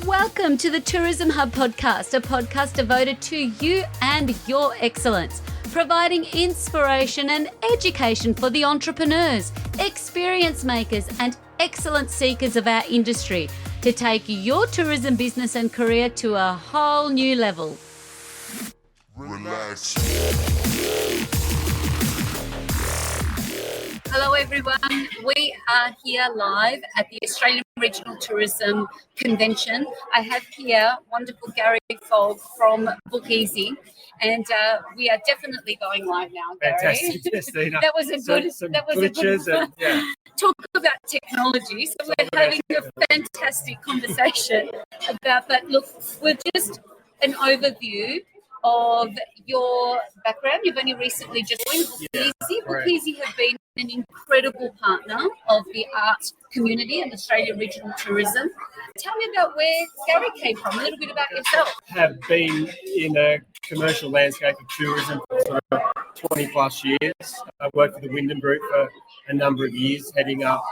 Welcome to the Tourism Hub podcast, a podcast devoted to you and your excellence, providing inspiration and education for the entrepreneurs, experience makers, and excellence seekers of our industry to take your tourism business and career to a whole new level. Relax. Hello everyone, we are here live at the Australian Regional Tourism Convention. I have here wonderful Gary Fog from Bookeasy, and we are definitely going live now, Gary. Fantastic, Despina. That was a good. Some that was glitches a good. and, Talk about technology. So we're having a fantastic conversation about that. Look, we're just an overview of your background. You've only recently just joined Bookeasy. Bookeasy have been an incredible partner of the art community and Australian regional tourism. Tell me about where Gary came from, a little bit about yourself. Have been in a commercial landscape of tourism for sort of 20 plus years. I worked for the Wyndham Group for a number of years, heading up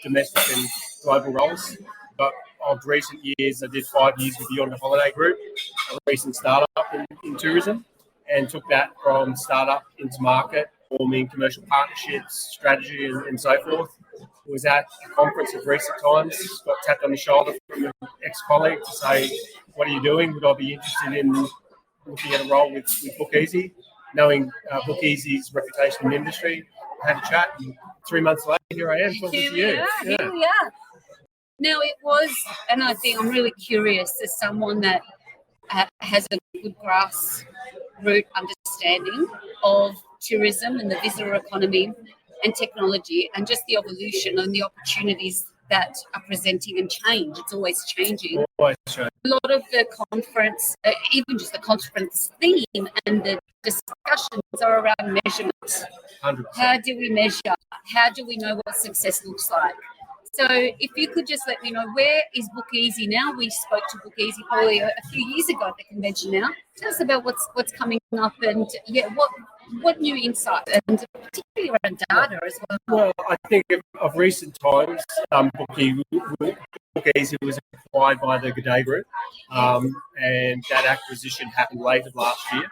domestic and global roles. But of recent years, I did 5 years with the Holiday Group, a recent startup in tourism, and took that from startup into market, forming commercial partnerships, strategy, and so forth. Was at a conference of recent times, got tapped on the shoulder from an ex-colleague to say, what are you doing? Would I be interested in looking at a role with Bookeasy? Knowing Bookeasy's reputation in the industry, I had a chat, and 3 months later, here I am talking to you. Here we are. Now it was, and I think I'm really curious as someone that has a good grassroots understanding of tourism and the visitor economy and technology and just the evolution and the opportunities that are presenting and change. It's always changing. Always changing. A lot of the conference, even just the conference theme and the discussions are around measurement. 100%. How do we measure? How do we know what success looks like? So if you could just let me know, where is Bookeasy now? We spoke to Bookeasy probably a few years ago at the convention now. Tell us about what's coming up and what new insight, and particularly around data as well. Well, I think of recent times, Bookeasy was acquired by the Adelaide Group, and that acquisition happened late of last year.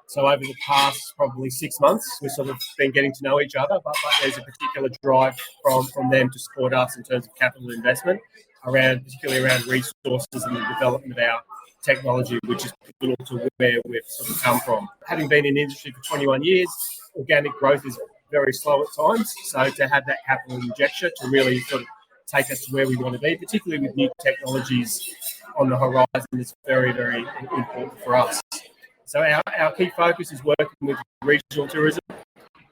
So over the past probably 6 months, we've sort of been getting to know each other, but there's a particular drive from them to support us in terms of capital investment, particularly around resources and the development of our technology, which is pivotal to where we've sort of come from. Having been in the industry for 21 years, organic growth is very slow at times. So to have that capital injection to really sort of take us to where we want to be, particularly with new technologies on the horizon, is very, very important for us. So our key focus is working with regional tourism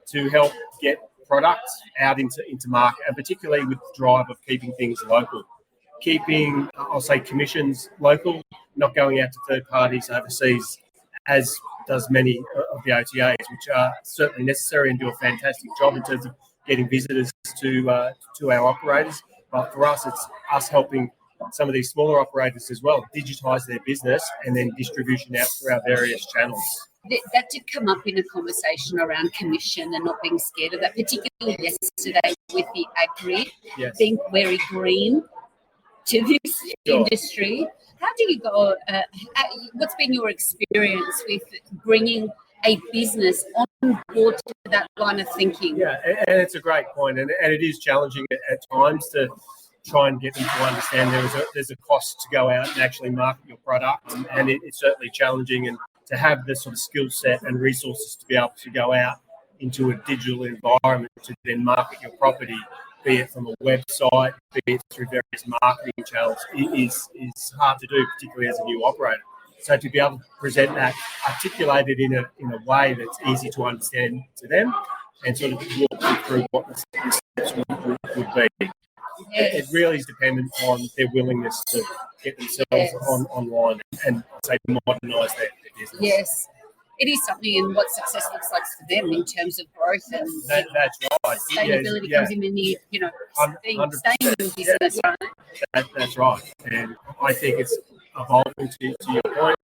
to help get products out into market, and particularly with the drive of keeping things local. Keeping, I'll say, commissions local, not going out to third parties overseas, as does many of the OTAs, which are certainly necessary and do a fantastic job in terms of getting visitors to our operators. But for us, it's us helping some of these smaller operators as well digitise their business and then distribution out through our various channels. That did come up in a conversation around commission and not being scared of that, particularly yesterday with the agri being very green to this industry. How do you go? What's been your experience with bringing a business on board to that line of thinking? Yeah, and it's a great point, and it is challenging at times to try and get them to understand there's a cost to go out and actually market your product, and it's certainly challenging, and to have the sort of skill set and resources to be able to go out into a digital environment to then market your property, be it from a website, be it through various marketing channels, is hard to do, particularly as a new operator. So to be able to present that, articulated in a way that's easy to understand to them, and sort of walk them through what the steps would be. It really is dependent on their willingness to get themselves online and say modernise their business. Yes, it is something, and what success looks like for them in terms of growth and that's right. Sustainability comes in the staying in business, right? That's right, and I think it's evolving to your point.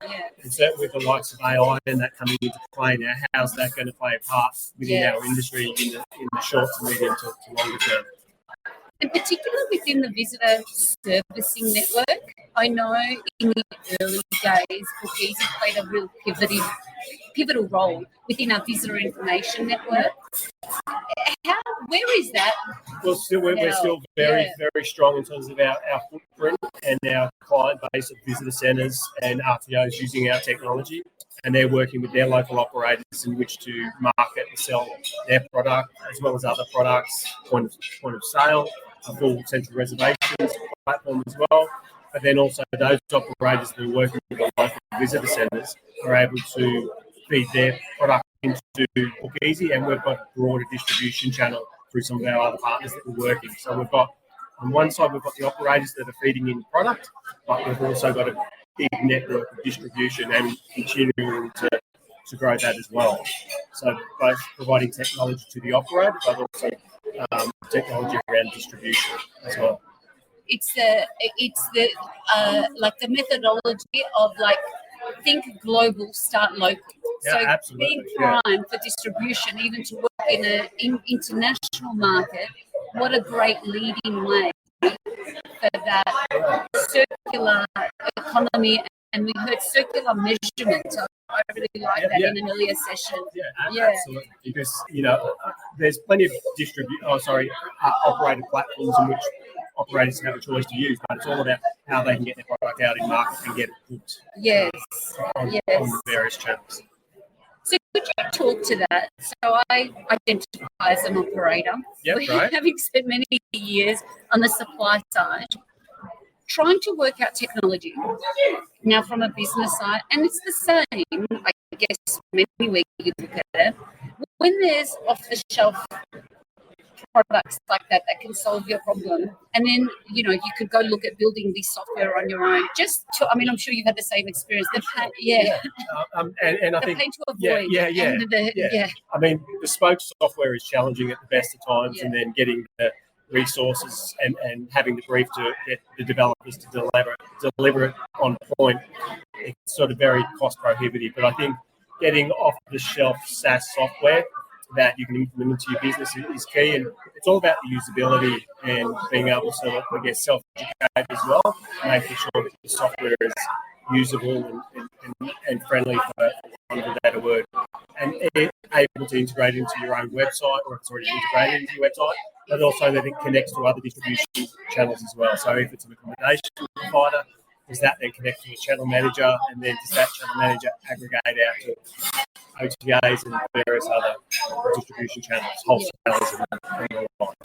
And certainly with the likes of AI and that coming into play now, how's that going to play a part within our industry in the short to medium to longer term? And particularly within the visitor servicing network, I know in the early days, Bookeasy played a real pivotal role within our visitor information network. Where is that? Well, we're still very strong in terms of our footprint and our client base of visitor centres and RTOs using our technology. And they're working with their local operators in which to market and sell their product as well as other products, point of sale, a full central reservations platform as well. But then also those operators that are working with the local visitor centres are able to feed their product into Bookeasy, and we've got a broader distribution channel through some of our other partners that we're working. So we've got, on one side, we've got the operators that are feeding in product, but we've also got a big network of distribution and continuing to grow that as well. So both providing technology to the operator, but also technology around distribution as well. It's the like the methodology of like think global, start local. Yeah, so absolutely. being prime for distribution, even to work in an international market, what a great leading way for that circular economy. And we heard circular measurement. I really like that in an earlier session. Yeah, absolutely. Because there's plenty of operator platforms in which operators have a choice to use, but it's all about how they can get their product out in market and get it booked. On various channels. So could you talk to that? So I identify as an operator. Right. Having spent many years on the supply side, trying to work out technology now from a business side, and it's the same, I guess, maybe where you look at it. When there's off-the-shelf products like that can solve your problem, and then you could go look at building this software on your own. I'm sure you've had the same experience. And I think to avoid. I mean, bespoke software is challenging at the best of times, and then getting the resources and having the brief to get the developers to deliver it on point, it's sort of very cost prohibitive. But I think getting off-the-shelf SaaS software that you can implement into your business is key, and it's all about the usability and being able to self-educate as well, making sure that the software is usable and friendly, for want of a better word, and able to integrate into your own website, or it's already integrated into your website, but also that it connects to other distribution channels as well. So if it's an accommodation provider, does that then connect to a channel manager, and then does that channel manager aggregate out to OTAs and various other distribution channels, wholesalers and the like.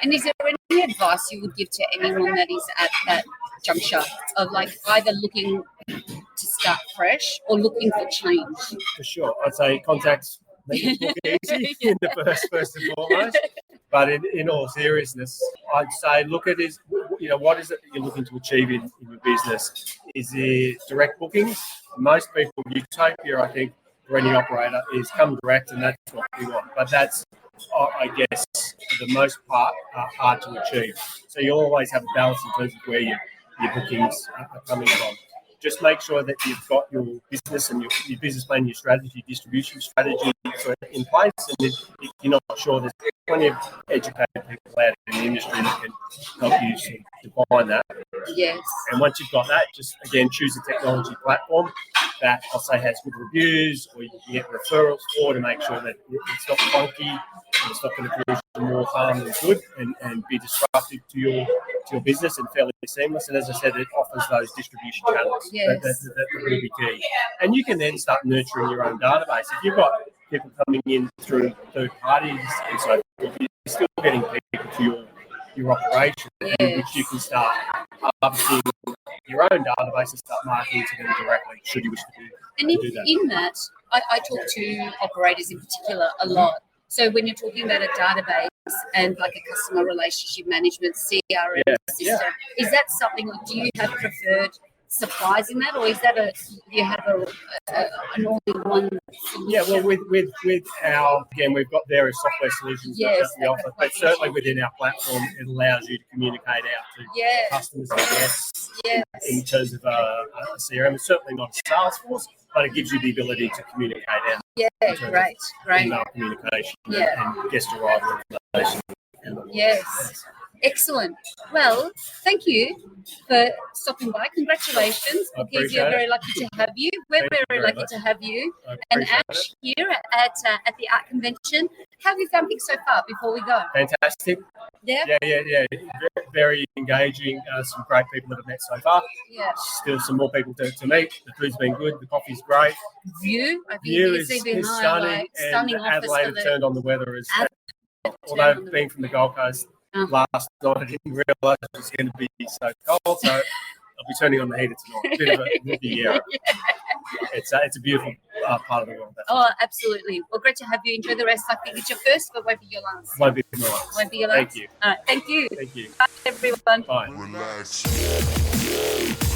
And is there any advice you would give to anyone that is at that juncture of like either looking to start fresh or looking for change? For sure. I'd say contact me, Bookeasy, in the first and foremost. But in all seriousness, I'd say look at what is it that you're looking to achieve in your business? Is it direct bookings? Most people, utopia, I think, for any operator is come direct, and that's what we want. But that's, I guess, for the most part, hard to achieve. So you'll always have a balance in terms of where your bookings are coming from. Just make sure that you've got your business and your business plan, your strategy, distribution strategy in place. And if you're not sure, there's plenty of educated people out in the industry that can help you sort of define that. Yes. And once you've got that, just again choose a technology platform that I'll say has good reviews, or you can get referrals for, to make sure that it's not funky and it's not going to cause more harm than good, and be disruptive to your business and fairly seamless. And as I said, it offers those distribution channels. Yes. That's really key. And you can then start nurturing your own database. If you've got people coming in through third parties and so forth, you're still getting people to your operation, which you can start publishing your own database and start marketing to them directly, should you wish to do that. In that, I talk to operators in particular a lot. So when you're talking about a database and like a customer relationship management CRM system, is that something, do you have preferred supplies in that, or is that you have an all-in-one solution? Yeah, well, with our, again, we've got various software solutions that we offer, but certainly within our platform, it allows you to communicate out to customers and guests in terms of a CRM. It's certainly not a Salesforce, but it gives you the ability to communicate out. Great. Email communication and guest arrival information. Yes. Excellent. Well, thank you for stopping by. Congratulations. I Bookeasy appreciate are very it. lucky to have you. We're Thank you very very lucky much. to have you. I And appreciate Ash here at the art convention. How have you found things so far before we go? Fantastic. Yeah? Yeah. Very engaging. Some great people that I've met so far. Yeah. Still some more people to meet. The food's been good. The coffee's great. View? I think View you is see behind, stunning. like, And stunning office Adelaide for have turned on the weather. Although being from the Gold Coast last night, I didn't realise it was going to be so cold. So I'll be turning on the heater tonight. A bit of a rookie era. It's a beautiful part of the world. Oh, absolutely. Well, great to have you. Enjoy the rest. I think it's your first, but won't be your last. Won't be my last. Won't be your last. Thank you. All right. Thank you. Thank you. Bye, everyone. Bye. Relax.